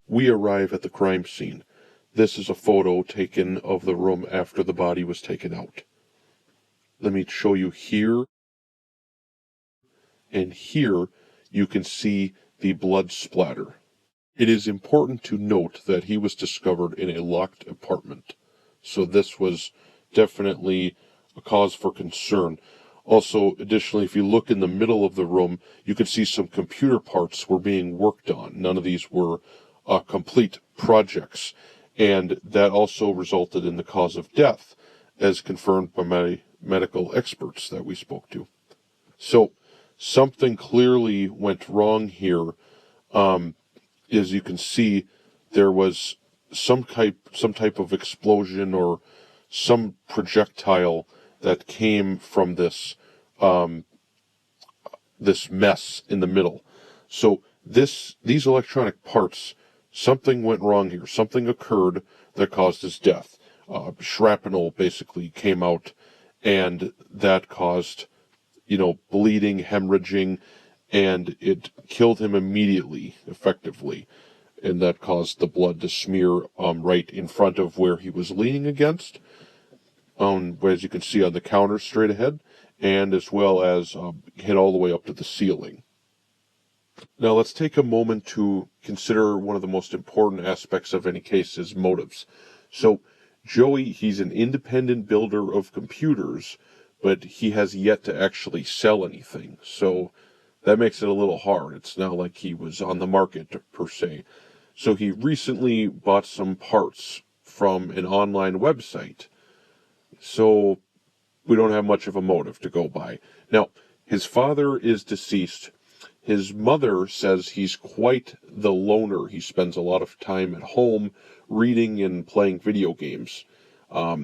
We arrive at the crime scene. This is a photo taken of the room after the body was taken out. Let me show you here. And here you can see the blood splatter. It is important to note that he was discovered in a locked apartment. So this was definitely a cause for concern. Also, additionally, if you look in the middle of the room, you can see some computer parts were being worked on. None of these were complete projects. And that also resulted in the cause of death, as confirmed by medical experts that we spoke to. So, something clearly went wrong here. As you can see, there was some type of explosion or some projectile that came from this this mess in the middle. So these electronic parts, something went wrong here. Something occurred that caused his death. Shrapnel basically came out, and that caused, bleeding, hemorrhaging, and it killed him immediately, effectively. And that caused the blood to smear right in front of where he was leaning against, as you can see on the counter straight ahead, and as well as hit all the way up to the ceiling. Now let's take a moment to consider one of the most important aspects of any case is motives. So Joey, he's an independent builder of computers, but he has yet to actually sell anything. So that makes it a little hard. It's not like he was on the market per se. So he recently bought some parts from an online website. So we don't have much of a motive to go by. Now, his father is deceased. His mother says he's quite the loner. He spends a lot of time at home reading and playing video games.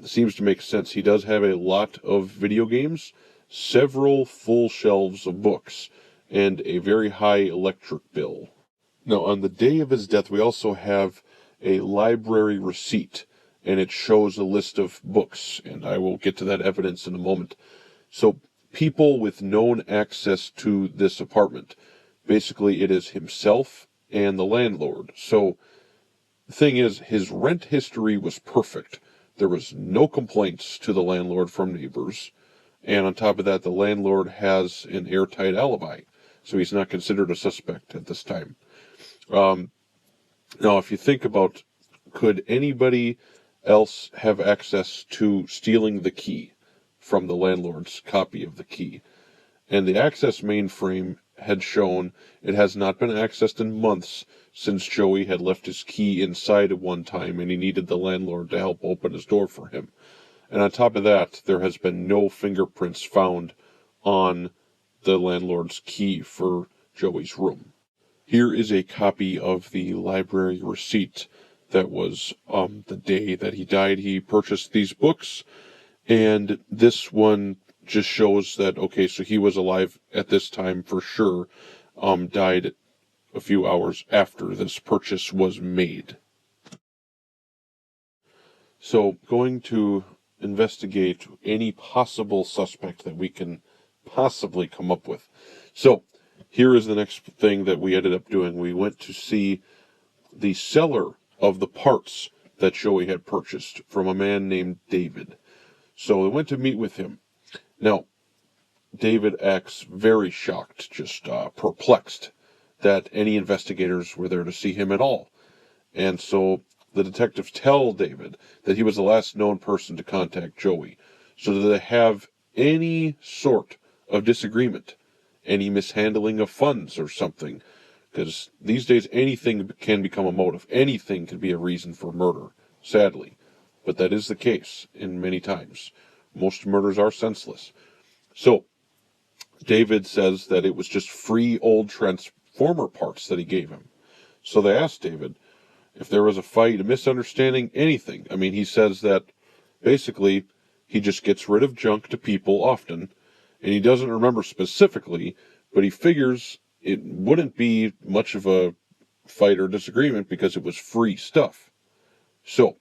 Seems to make sense. He does have a lot of video games, several full shelves of books, and a very high electric bill. Now, on the day of his death, we also have a library receipt, and it shows a list of books, and I will get to that evidence in a moment. So, people with known access to this apartment, basically it is himself and the landlord. So, the thing is, his rent history was perfect. There was no complaints to the landlord from neighbors, and on top of that, the landlord has an airtight alibi, so he's not considered a suspect at this time. Now, if you think about, could anybody else have access to stealing the key from the landlord's copy of the key? And the access mainframe had shown it has not been accessed in months since Joey had left his key inside at one time and he needed the landlord to help open his door for him. And on top of that, there has been no fingerprints found on the landlord's key for Joey's room. Here is a copy of the library receipt that was the day that he died. He purchased these books, and this one just shows that, okay, so he was alive at this time for sure, died a few hours after this purchase was made. So, going to investigate any possible suspect that we can possibly come up with. So, here is the next thing that we ended up doing. We went to see the seller of the parts that Joey had purchased from a man named David. So we went to meet with him. Now, David acts very shocked, just perplexed that any investigators were there to see him at all. And so the detectives tell David that he was the last known person to contact Joey. So that they have any sort of disagreement, any mishandling of funds or something, because these days anything can become a motive. Anything can be a reason for murder, sadly. But that is the case in many times. Most murders are senseless. So, David says that it was just free old Transformer parts that he gave him. So they asked David if there was a fight, a misunderstanding, anything. I mean, he says that basically he just gets rid of junk to people often, and he doesn't remember specifically, but he figures it wouldn't be much of a fight or disagreement because it was free stuff. So,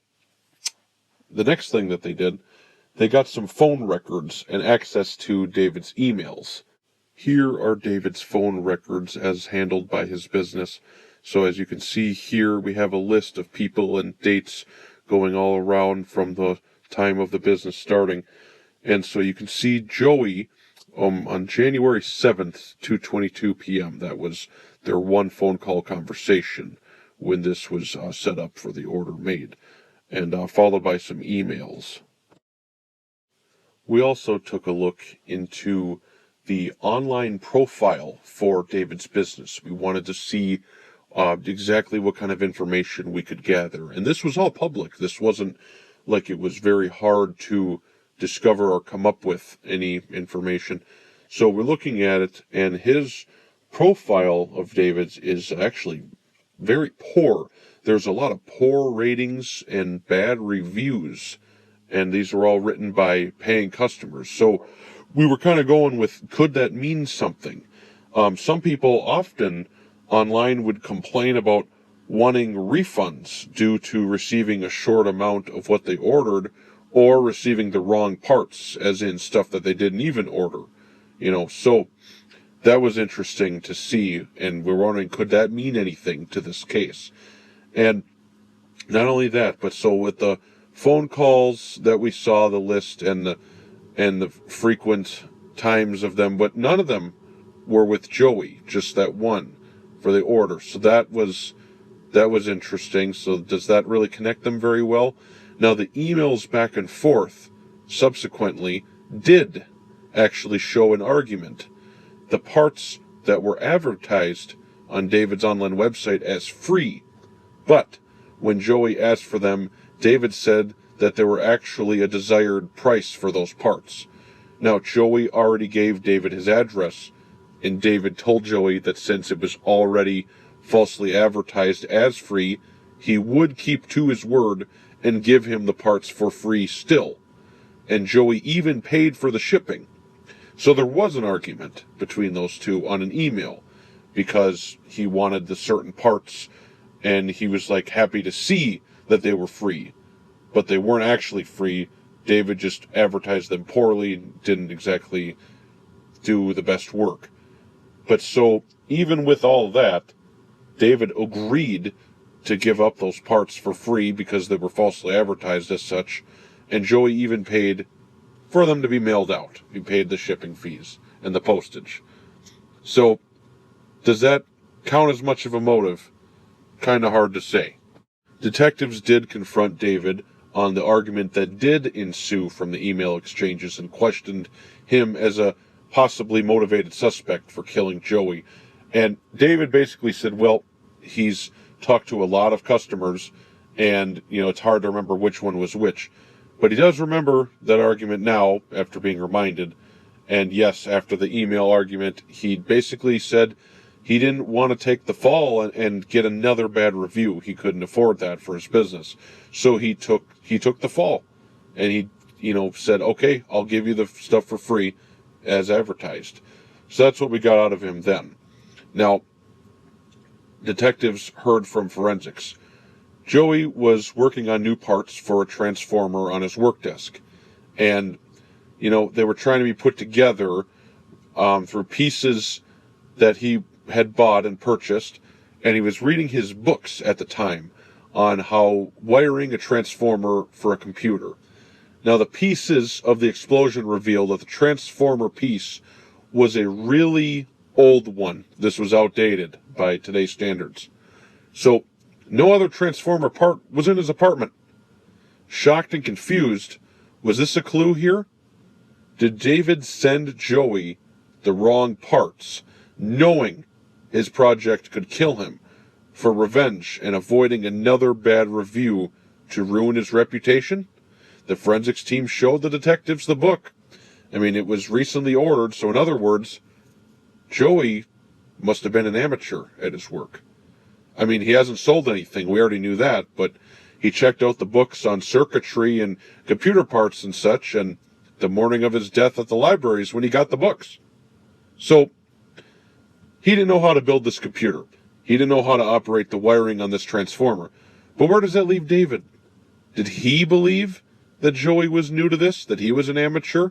the next thing that they did, they got some phone records and access to David's emails. here are David's phone records as handled by his business. So as you can see here, we have a list of people and dates going all around from the time of the business starting. And so you can see Joey on January 7th, 2:22 p.m. That was their one phone call conversation when this was set up for the order made, and followed by some emails. We also took a look into the online profile for David's business. We wanted to see exactly what kind of information we could gather. And this was all public. This wasn't like it was very hard to discover or come up with any information. So we're looking at it, and his profile of David's is actually very poor. There's a lot of poor ratings and bad reviews, and these are all written by paying customers. So we were kind of going with, could that mean something? Some people often online would complain about wanting refunds due to receiving a short amount of what they ordered or receiving the wrong parts, as in stuff that they didn't even order. So that was interesting to see, and we're wondering, could that mean anything to this case? And not only that, but so with the phone calls that we saw, the list and the frequent times of them, but none of them were with Joey, just that one for the order. So that was interesting. So does that really connect them very well? Now the emails back and forth subsequently did actually show an argument. The parts that were advertised on David's online website as free, but when Joey asked for them, David said that there were actually a desired price for those parts. Now Joey already gave David his address, and David told Joey that since it was already falsely advertised as free, he would keep to his word and give him the parts for free still. And Joey even paid for the shipping. So there was an argument between those two on an email, because he wanted the certain parts, and he was happy to see that they were free, but they weren't actually free. David just advertised them poorly, didn't exactly do the best work. But so even with all that, David agreed to give up those parts for free because they were falsely advertised as such, and Joey even paid for them to be mailed out. He paid the shipping fees and the postage. So does that count as much of a motive? Kind of hard to say. Detectives did confront David on the argument that did ensue from the email exchanges and questioned him as a possibly motivated suspect for killing Joey. And David basically said, well, he's talked to a lot of customers, and, it's hard to remember which one was which. But he does remember that argument now, after being reminded. And yes, after the email argument, he basically said he didn't want to take the fall and get another bad review. He couldn't afford that for his business. So he took the fall. And he, said, okay, I'll give you the stuff for free as advertised. So that's what we got out of him then. Now, detectives heard from forensics. Joey was working on new parts for a transformer on his work desk. And, they were trying to be put together through pieces that he had bought and purchased. And he was reading his books at the time on how wiring a transformer for a computer. Now, the pieces of the explosion reveal that the transformer piece was a really old one. This was outdated by today's standards. So, no other transformer part was in his apartment. Shocked and confused, was this a clue here? Did David send Joey the wrong parts, knowing his project could kill him, for revenge and avoiding another bad review to ruin his reputation? The forensics team showed the detectives the book. It was recently ordered, so in other words, Joey must have been an amateur at his work. He hasn't sold anything, we already knew that, but he checked out the books on circuitry and computer parts and such, and the morning of his death at the library is when he got the books. So, he didn't know how to build this computer. He didn't know how to operate the wiring on this transformer. But where does that leave David? Did he believe that Joey was new to this, that he was an amateur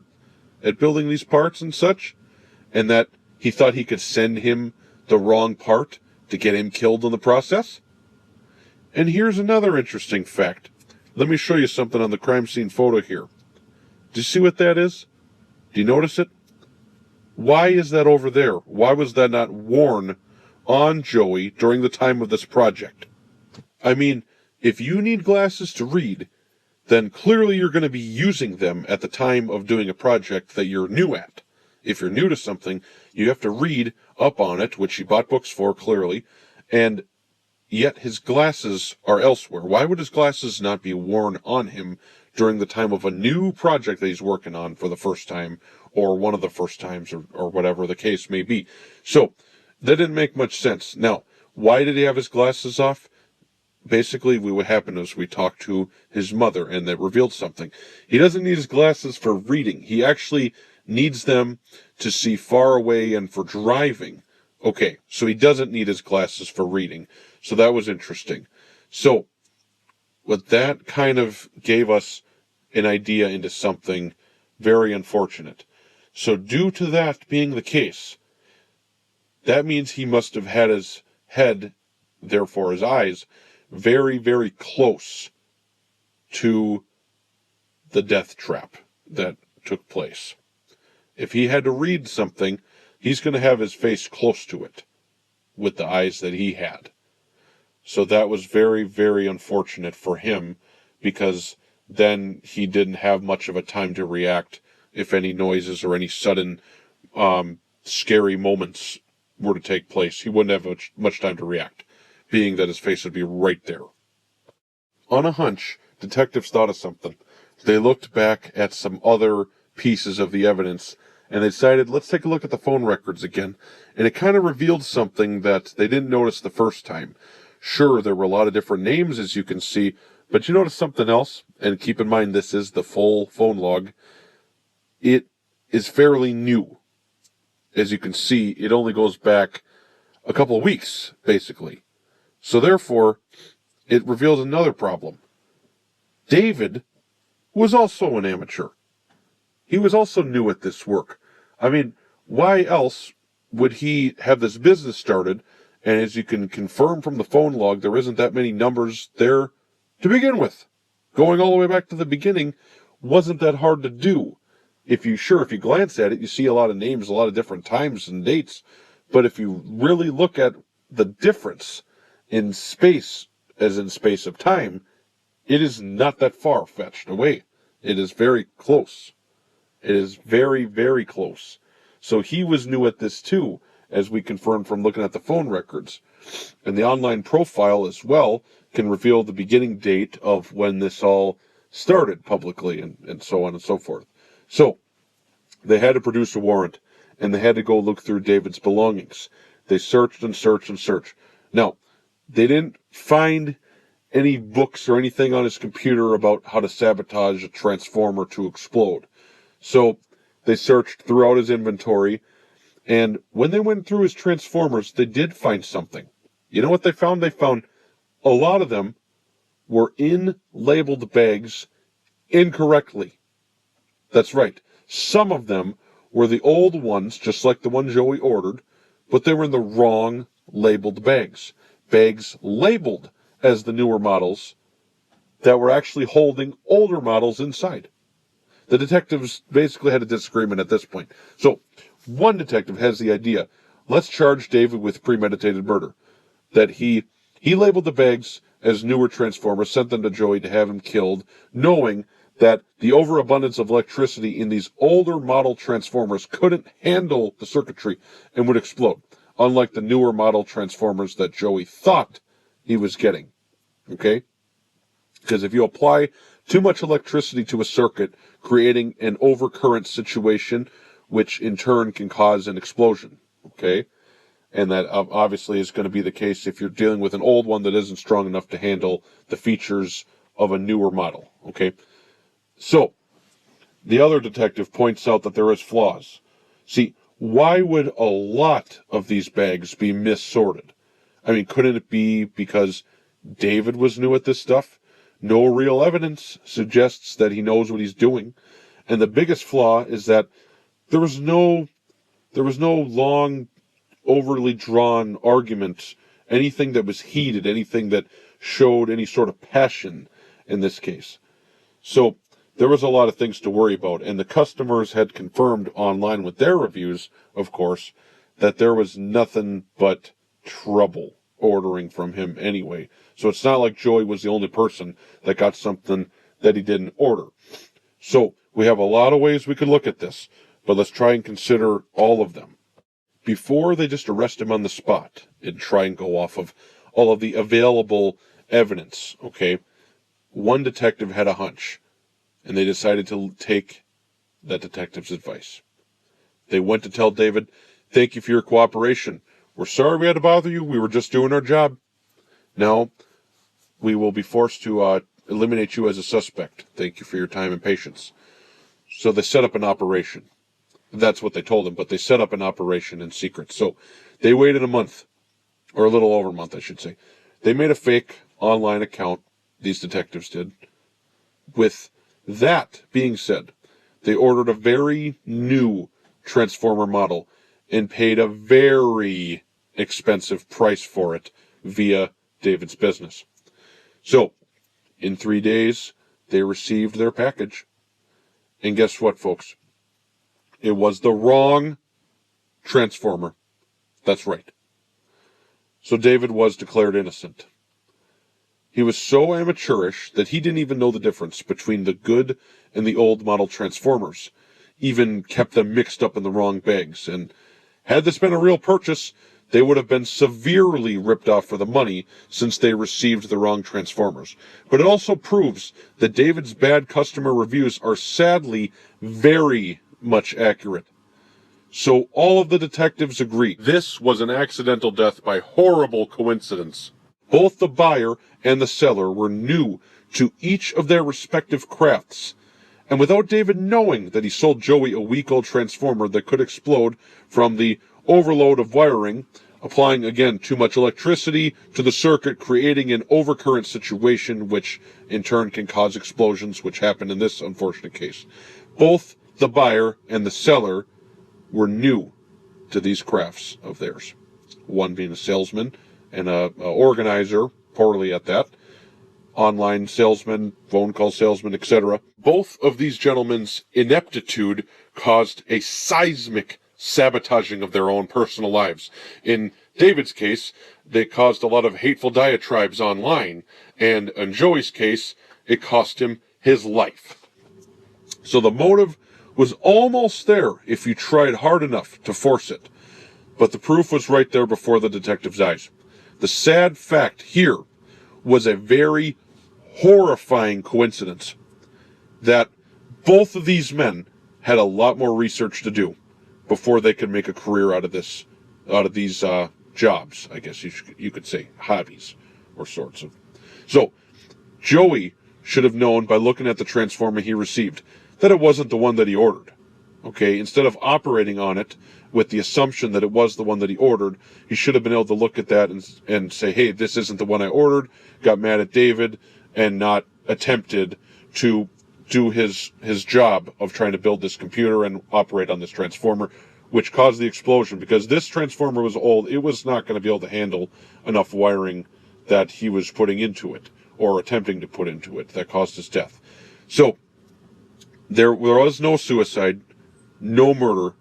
at building these parts and such, and that He thought he could send him the wrong part to get him killed in the process? And here's another interesting fact. Let me show you something on the crime scene photo here. Do you see what that is? Do you notice it? Why is that over there? Why was that not worn on Joey during the time of this project? I mean, if you need glasses to read, then clearly you're going to be using them at the time of doing a project that you're new at. If you're new to something, you have to read up on it, which he bought books for, clearly, and yet his glasses are elsewhere. Why would his glasses not be worn on him during the time of a new project that he's working on for the first time, or one of the first times, or whatever the case may be? So, that didn't make much sense. Now, why did he have his glasses off? Basically, what happened is we talked to his mother, and that revealed something. He doesn't need his glasses for reading. He actually needs them to see far away and for driving. Okay, so he doesn't need his glasses for reading. So that was interesting. So, what that kind of gave us an idea into something very unfortunate. So due to that being the case, that means he must have had his head, therefore his eyes, very, very close to the death trap that took place. If he had to read something, he's going to have his face close to it with the eyes that he had. So that was very, very unfortunate for him, because then he didn't have much of a time to react if any noises or any sudden scary moments were to take place. He wouldn't have much time to react, being that his face would be right there. On a hunch, detectives thought of something. They looked back at some other pieces of the evidence, and they decided, let's take a look at the phone records again. And it kind of revealed something that they didn't notice the first time. Sure, there were a lot of different names, as you can see, but you notice something else? And keep in mind, this is the full phone log. It is fairly new. As you can see, it only goes back a couple of weeks, basically. So therefore, it reveals another problem. David was also an amateur. He was also new at this work. I mean, why else would he have this business started? And as you can confirm from the phone log, there isn't that many numbers there to begin with. Going all the way back to the beginning wasn't that hard to do. If you glance at it, you see a lot of names, a lot of different times and dates. But if you really look at the difference in space, as in space of time, it is not that far-fetched away. It is very close. It is very, very close. So he was new at this too, as we confirmed from looking at the phone records. And the online profile as well can reveal the beginning date of when this all started publicly, and so on and so forth. So they had to produce a warrant, and they had to go look through David's belongings. They searched and searched and searched. Now, they didn't find any books or anything on his computer about how to sabotage a transformer to explode. So they searched throughout his inventory, and when they went through his transformers, they did find something. You know what they found? They found a lot of them were in labeled bags incorrectly. That's right. Some of them were the old ones, just like the one Joey ordered, but they were in the wrong labeled bags. Bags labeled as the newer models that were actually holding older models inside. The detectives basically had a disagreement at this point. So one detective has the idea, let's charge David with premeditated murder. That he labeled the bags as newer transformers, sent them to Joey to have him killed, knowing that the overabundance of electricity in these older model transformers couldn't handle the circuitry and would explode, unlike the newer model transformers that Joey thought he was getting. Okay? Because if you apply too much electricity to a circuit, creating an overcurrent situation, which in turn can cause an explosion. Okay? And that obviously is going to be the case if you're dealing with an old one that isn't strong enough to handle the features of a newer model. Okay? So, the other detective points out that there is flaws. See, why would a lot of these bags be missorted? I mean, couldn't it be because David was new at this stuff? No real evidence suggests that he knows what he's doing. And the biggest flaw is that there was no There was no long, overly drawn argument, anything that was heated, anything that showed any sort of passion in this case. So there was a lot of things to worry about, and the customers had confirmed online with their reviews, of course, that there was nothing but trouble ordering from him anyway. So it's not like Joey was the only person that got something that he didn't order. So we have a lot of ways we could look at this, but let's try and consider all of them. Before they just arrest him on the spot and try and go off of all of the available evidence, okay, one detective had a hunch, and they decided to take that detective's advice. They went to tell David, "Thank you for your cooperation. We're sorry we had to bother you. We were just doing our job. Now, we will be forced to eliminate you as a suspect. Thank you for your time and patience." So they set up an operation. That's what they told him, but they set up an operation in secret. So they waited a month, or a little over a month, I should say. They made a fake online account, these detectives did. With that being said, they ordered a very new Transformer model and paid a very expensive price for it via David's business. So, in 3 days, they received their package. And guess what, folks? It was the wrong Transformer. That's right. So David was declared innocent. He was so amateurish that he didn't even know the difference between the good and the old model Transformers, even kept them mixed up in the wrong bags. And had this been a real purchase, they would have been severely ripped off for the money since they received the wrong Transformers. But it also proves that David's bad customer reviews are sadly very much accurate. So all of the detectives agree this was an accidental death by horrible coincidence. Both the buyer and the seller were new to each of their respective crafts. And without David knowing that he sold Joey a week-old Transformer that could explode from the overload of wiring, applying, again, too much electricity to the circuit, creating an overcurrent situation, which in turn can cause explosions, which happened in this unfortunate case. Both the buyer and the seller were new to these crafts of theirs. One being a salesman and a organizer, poorly at that, online salesman, phone call salesman, etc. Both of these gentlemen's ineptitude caused a seismic sabotaging of their own personal lives. In David's case, they caused a lot of hateful diatribes online, and in Joey's case, it cost him his life. So the motive was almost there if you tried hard enough to force it, but the proof was right there before the detective's eyes. The sad fact here was a very horrifying coincidence that both of these men had a lot more research to do before they could make a career out of these jobs, I guess you could say, hobbies or sorts of. So Joey should have known by looking at the Transformer he received that it wasn't the one that he ordered. Okay, instead of operating on it with the assumption that it was the one that he ordered, he should have been able to look at that and say, hey, this isn't the one I ordered, got mad at David, and not attempted to do his job of trying to build this computer and operate on this Transformer, which caused the explosion. Because this Transformer was old, it was not going to be able to handle enough wiring that he was putting into it, or attempting to put into it, that caused his death. So, there was no suicide, no murder,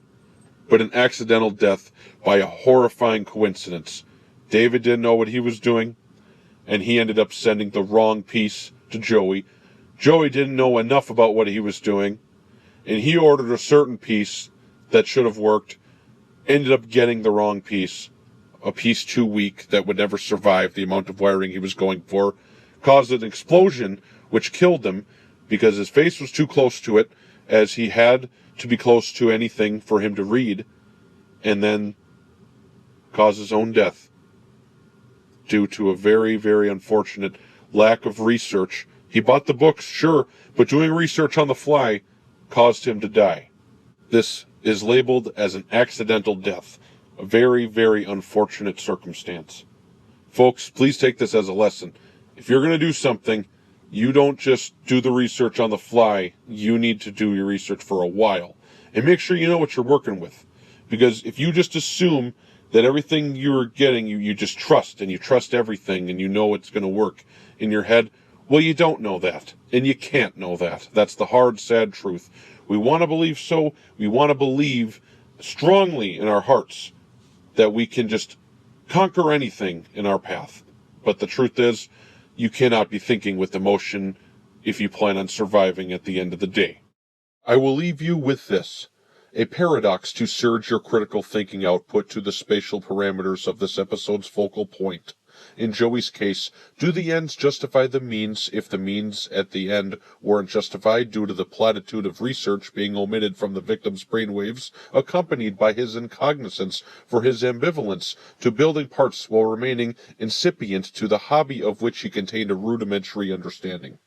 but an accidental death by a horrifying coincidence. David didn't know what he was doing, and he ended up sending the wrong piece to Joey. Joey didn't know enough about what he was doing, and he ordered a certain piece that should have worked, ended up getting the wrong piece, a piece too weak that would never survive the amount of wiring he was going for, caused an explosion which killed him because his face was too close to it, as he had to be close to anything for him to read, and then caused his own death due to a very, very unfortunate lack of research. He bought the books, sure, but doing research on the fly caused him to die. This is labeled as an accidental death, a very, very unfortunate circumstance. Folks, please take this as a lesson. If you're going to do something, you don't just do the research on the fly. You need to do your research for a while. And make sure you know what you're working with. Because if you just assume that everything you're getting, you just trust, and you trust everything, and you know it's going to work in your head, well, you don't know that, and you can't know that. That's the hard, sad truth. We want to believe so. We want to believe strongly in our hearts that we can just conquer anything in our path. But the truth is, you cannot be thinking with emotion if you plan on surviving at the end of the day. I will leave you with this. A paradox to surge your critical thinking output to the spatial parameters of this episode's focal point. In Joey's case, do the ends justify the means if the means at the end weren't justified due to the platitude of research being omitted from the victim's brainwaves, accompanied by his incognizance for his ambivalence to building parts while remaining incipient to the hobby of which he contained a rudimentary understanding?